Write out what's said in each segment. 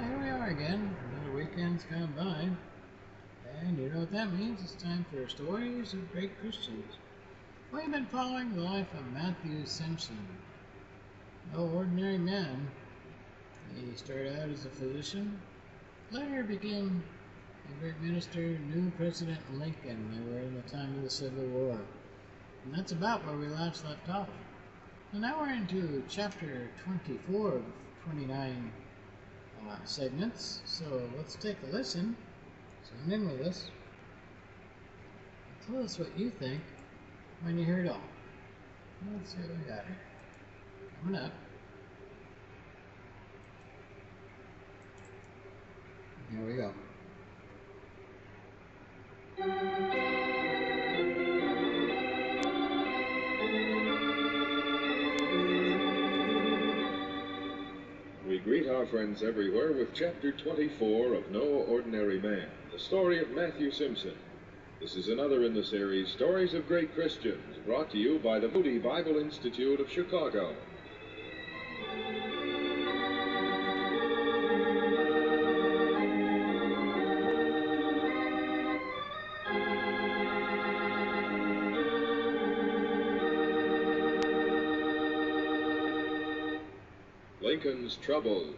here we are again. Another weekend's gone by. And you know what that means? It's time for Stories of Great Christians. We've been following the life of Matthew Simpson. No ordinary man. He started out as a physician, later became a great minister, knew President Lincoln. They were in the time of the Civil War. And that's about where we last left off. So now we're into chapter 24 of 29 segments. So let's take a listen. Zoom in with us. Tell us what you think when you hear it all. Let's see what we got here. Coming up. Here we go. We greet our friends everywhere with Chapter 24 of No Ordinary Man, the story of Matthew Simpson. This is another in the series, Stories of Great Christians, brought to you by the Moody Bible Institute of Chicago. Lincoln's Troubles.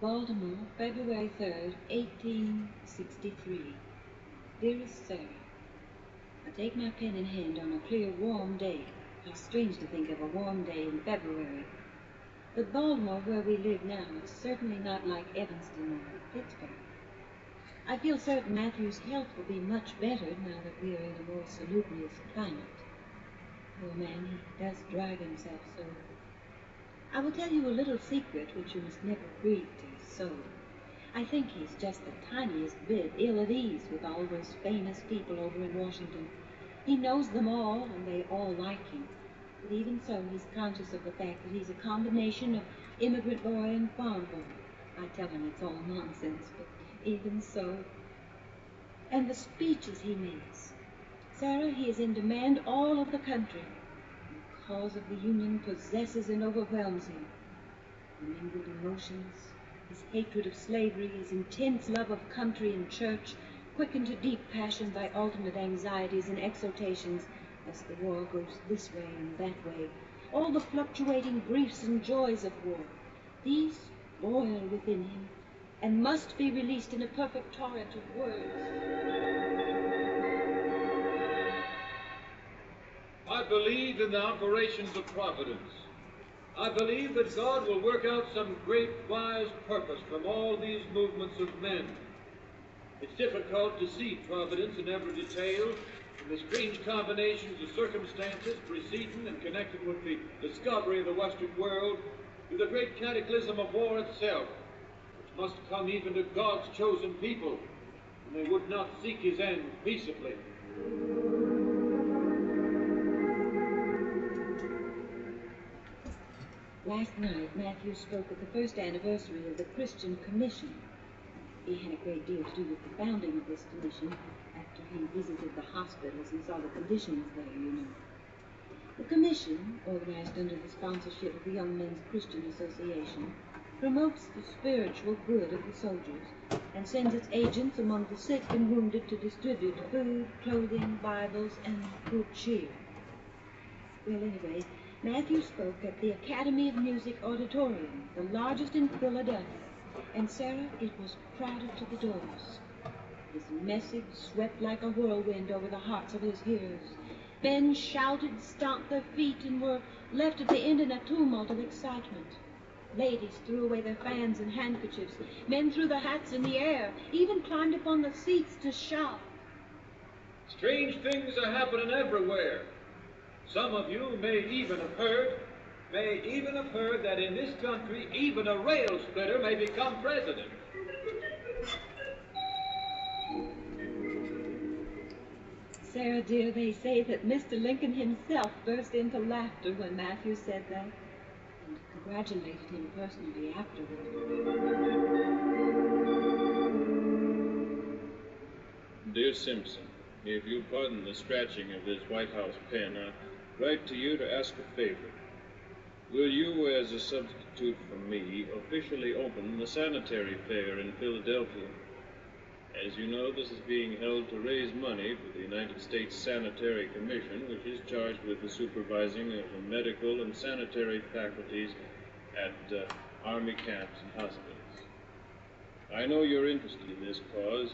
Baltimore, February 3rd, 1863. Dearest Sarah, I take my pen in hand on a clear, warm day. How strange to think of a warm day in February. But Baltimore, where we live now, is certainly not like Evanston or Pittsburgh. I feel certain Matthew's health will be much better now that we are in a more salubrious climate. Poor man, he does drive himself so. I will tell you a little secret which you must never breathe to his soul. I think he's just the tiniest bit ill at ease with all those famous people over in Washington. He knows them all, and they all like him. But even so, he's conscious of the fact that he's a combination of immigrant boy and farm boy. I tell him it's all nonsense, but even so. And the speeches he makes. Sarah, he is in demand all over the country. The cause of the Union possesses and overwhelms him. The mingled emotions, his hatred of slavery, his intense love of country and church, quickened to deep passion by alternate anxieties and exhortations as the war goes this way and that way. All the fluctuating griefs and joys of war, these boil within him and must be released in a perfect torrent of words. I believe in the operations of providence. I believe that God will work out some great wise purpose from all these movements of men. It's difficult to see providence in every detail, in the strange combinations of circumstances preceding and connected with the discovery of the Western world, to the great cataclysm of war itself, which must come even to God's chosen people, and they would not seek his end peaceably. Last night, Matthew spoke at the first anniversary of the Christian Commission. He had a great deal to do with the founding of this commission after he visited the hospitals and saw the conditions there, you know. The commission, organized under the sponsorship of the Young Men's Christian Association, promotes the spiritual good of the soldiers and sends its agents among the sick and wounded to distribute food, clothing, Bibles, and good cheer. Well, anyway, Matthew spoke at the Academy of Music Auditorium, the largest in Philadelphia, and Sarah, it was crowded to the doors. His message swept like a whirlwind over the hearts of his hearers. Men shouted, stamped their feet, and were left at the end in a tumult of excitement. Ladies threw away their fans and handkerchiefs. Men threw their hats in the air, even climbed upon the seats to shout. Strange things are happening everywhere. Some of you may even have heard that in this country, even a rail splitter may become president. Sarah, dear, they say that Mr. Lincoln himself burst into laughter when Matthew said that, and congratulated him personally afterward. Dear Simpson, if you'll pardon the scratching of this White House pen, I write to you to ask a favor. Will you, as a substitute for me, officially open the sanitary fair in Philadelphia? As you know, this is being held to raise money for the United States Sanitary Commission, which is charged with the supervising of the medical and sanitary faculties at Army camps and hospitals. I know you're interested in this cause,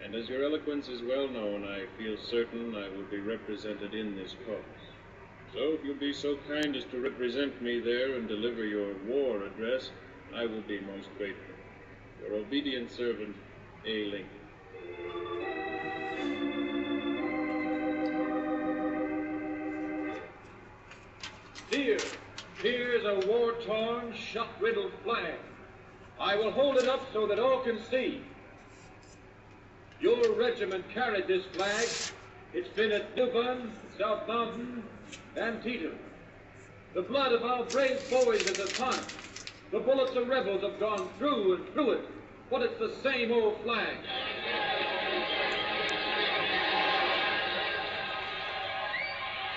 and as your eloquence is well known, I feel certain I will be represented in this cause. So if you'll be so kind as to represent me there and deliver your war address, I will be most grateful. Your obedient servant, A. Lincoln. Here's a war-torn, shot-riddled flag. I will hold it up so that all can see. Your regiment carried this flag. It's been at Newbern, South Mountain, Antietam. The blood of our brave boys is upon it. The bullets of rebels have gone through and through it, but it's the same old flag.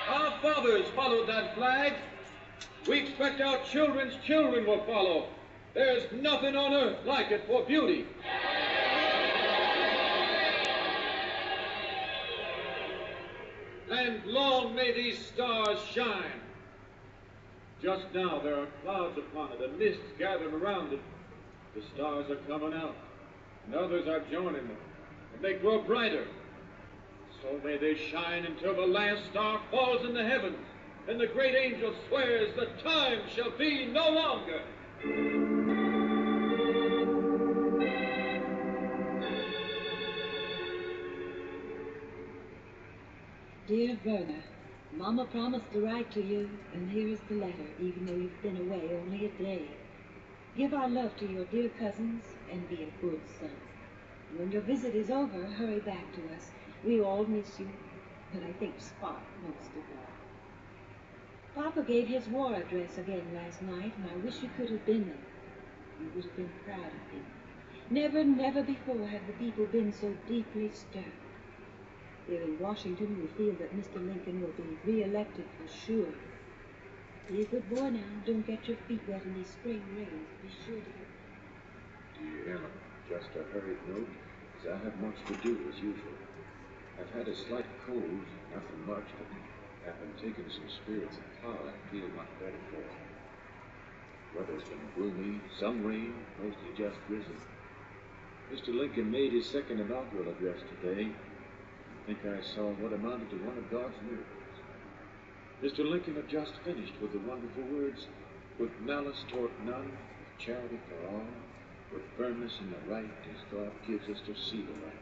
Our fathers followed that flag. We expect our children's children will follow. There's nothing on earth like it for beauty. And long may these stars shine. Just now there are clouds upon it, and mists gathering around it. The stars are coming out, and others are joining them, and they grow brighter. So may they shine until the last star falls in the heavens, and the great angel swears the time shall be no longer. Dear Verna, Mama promised to write to you, and here is the letter, even though you've been away only a day. Give our love to your dear cousins, and be a good son. When your visit is over, hurry back to us. We all miss you, but I think Spot most of all. Papa gave his war address again last night, and I wish you could have been there. You would have been proud of him. Never, never before have the people been so deeply stirred. Here in Washington, we feel that Mr. Lincoln will be re-elected for sure. Be a good boy now. Don't get your feet wet in these spring rains. Be sure to... Dear Ellen, just a hurried note, as I have much to do as usual. I've had a slight cold, nothing much, but I've been taking some spirits and tar and feel much better for it. Weather's been gloomy, some rain, mostly just drizzle. Mr. Lincoln made his second inaugural address today. I think I saw what amounted to one of God's miracles. Mr. Lincoln had just finished with the wonderful words, "With malice toward none, with charity for all, with firmness in the right as God gives us to see the right."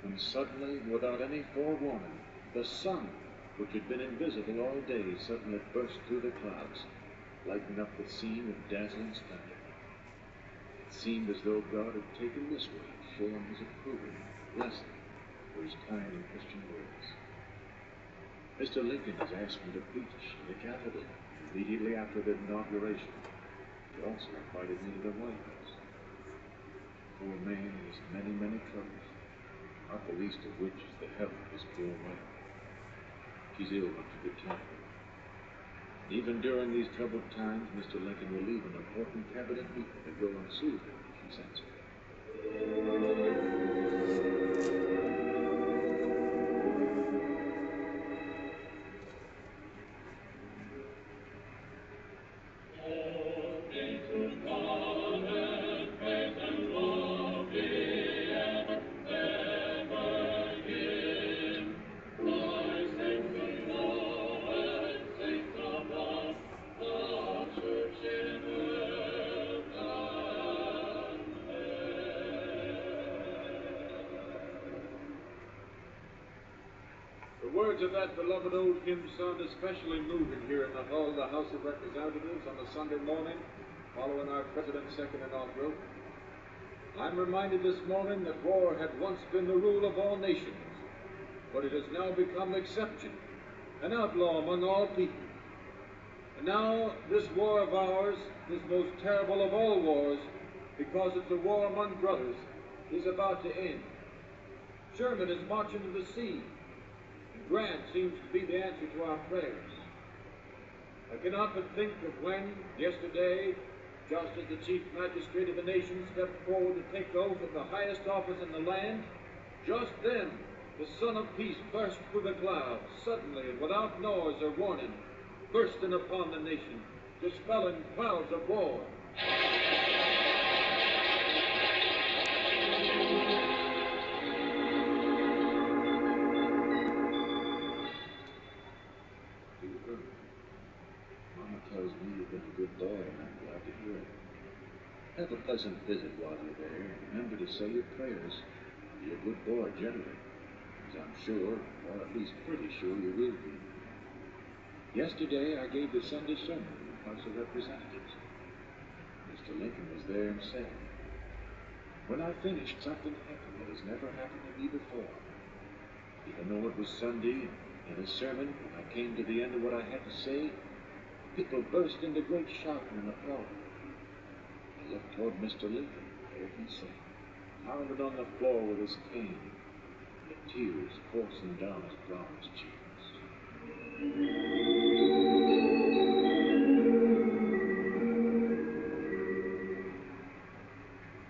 And suddenly, without any forewarning, the sun, which had been invisible all day, suddenly burst through the clouds, lighting up the scene with dazzling splendor. It seemed as though God had taken this way to show him his approval, blessing, for his kind and Christian words. Mr. Lincoln has asked me to preach in the Capitol immediately after the inauguration. He also invited me to the White House. The poor man has many, many troubles, not the least of which is the health of his poor wife. She's ill unto the temple. Even during these troubled times, Mr. Lincoln will leave an important cabinet meeting to go and soothe her if she sends her. The words of that beloved old hymn sound especially moving here in the hall of the House of Representatives on a Sunday morning following our President's second inaugural. I'm reminded this morning that war had once been the rule of all nations, but it has now become the exception, an outlaw among all people. And now this war of ours, this most terrible of all wars, because it's a war among brothers, is about to end. Sherman is marching to the sea. Grant seems to be the answer to our prayers. I cannot but think of when, yesterday, just as the chief magistrate of the nation stepped forward to take oath of the highest office in the land, just then the Son of Peace burst through the clouds, suddenly and without noise or warning, bursting upon the nation, dispelling clouds of war. Mama tells me you've been a good boy, and I'm glad to hear it. Have a pleasant visit while you're there. Remember to say your prayers. Be a good boy generally, as I'm sure, or at least pretty sure you will be. Yesterday I gave the Sunday sermon in the House of Representatives. Mr. Lincoln was there himself. When I finished, something happened that has never happened to me before. Even though it was Sunday, in a sermon, when I came to the end of what I had to say, people burst into great shouting and applause. I looked toward Mr. Lincoln, heard him sing, pounded on the floor with his cane, the tears coursing down his bronze cheeks.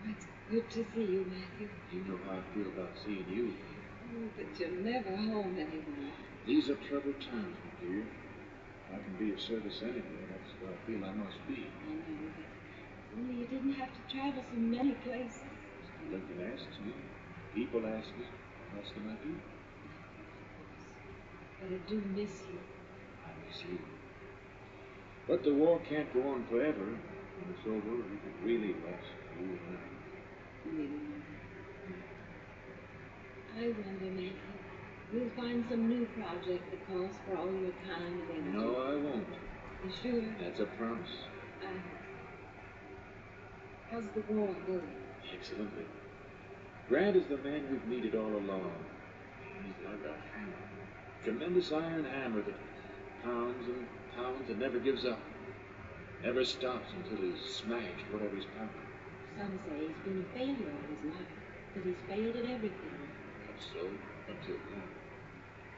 It's good to see you, Matthew. You know how I feel about seeing you. Oh, but you're never home anymore. These are troubled times, my dear. I can be of service anywhere. That's where I feel I must be. I know, but only you didn't have to travel so many places. Mr. Lincoln asks me. People ask me. What else can I do? But I do miss you. I miss you. But the war can't go on forever. When it's over, we can really rest, you and I. I wonder, Matthew, you'll find some new project that calls for all your time and energy. No, I won't. You sure? That's a promise. How's the war going? Excellently. Grant is the man we've needed all along. He's like a hammer. Tremendous iron hammer that pounds and pounds and never gives up. Never stops until he's smashed whatever he's pounding. Some say he's been a failure all his life, that he's failed at everything. That's so, until now.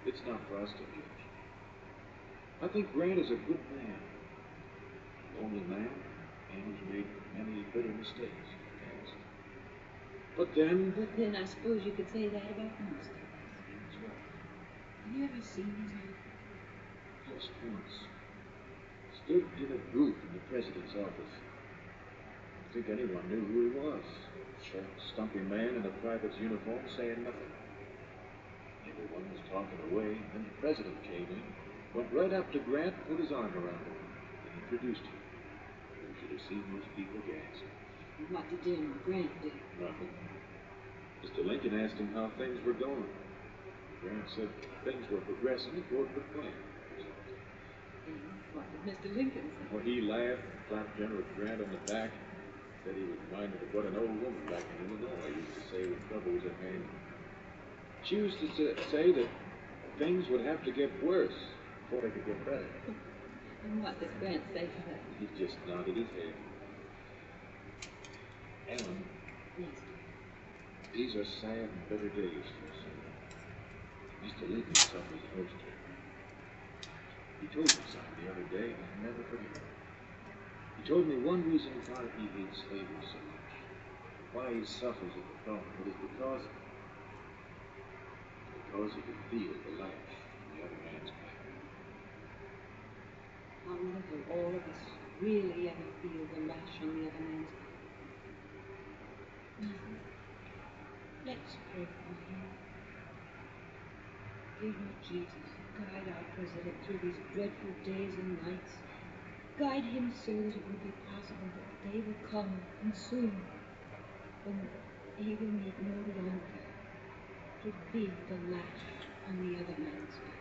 It's not for us to judge. I think Grant is a good man. A lonely man, and who's made many bitter mistakes in the past. But then I suppose you could say that about most of us. That's right. Have you ever seen his life? Just once. Stood in a booth in the president's office. I don't think anyone knew who he was. Short, stumpy man in a private's uniform saying nothing. Everyone was talking away, and then the president came in, went right up to Grant, put his arm around him, and introduced him. You should have seen those people gasp. What did General Grant do? Nothing. Mr. Lincoln asked him how things were going. Grant said things were progressing according to plan. And what did Mr. Lincoln say? Well, he laughed and clapped General Grant on the back, said he was reminded of what an old woman back in Illinois used to say when trouble was at hand. She used to say that things would have to get worse before they could get better. And what did Grant say to that? He just nodded his head. Ellen, Yes. these are sad and bitter days for us. Mr. Lincoln suffers most here. He told me something the other day, and I'll never forget it. He told me one reason why he hates slavery so much, why he suffers at the thought of it, is because he can feel the lash from the other man's back. How little all of us really ever feel the lash on the other man's back. Let's pray for him. Dear Lord Jesus, guide our president through these dreadful days and nights. Guide him so that it will be possible that the day will come, and soon, when he will need no longer to feel the lash on the other man's back.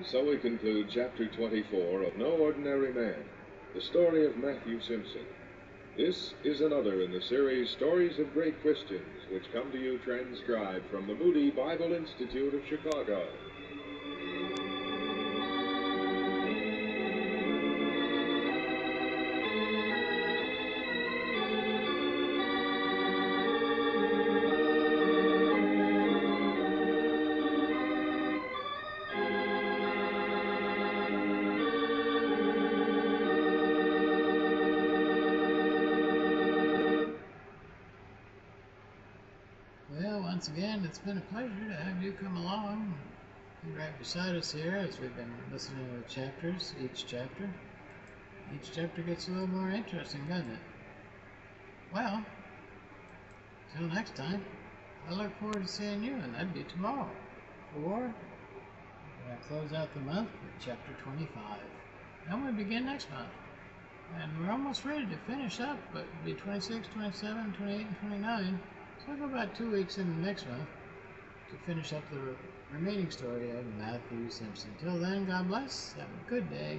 So we conclude chapter 24 of No Ordinary Man, the story of Matthew Simpson. This is another in the series Stories of Great Christians, which come to you transcribed from the Moody Bible Institute of Chicago. Well, once again, it's been a pleasure to have you come along and be right beside us here as we've been listening to the chapters, each chapter. Each chapter gets a little more interesting, doesn't it? Well, till next time, I look forward to seeing you, and that'd be tomorrow. We're going to close out the month with chapter 25. Then we begin next month. And we're almost ready to finish up, but it'll be 26, 27, 28, and 29. So we'll go about 2 weeks into next month to finish up the remaining story of Matthew Simpson. Till then, God bless. Have a good day.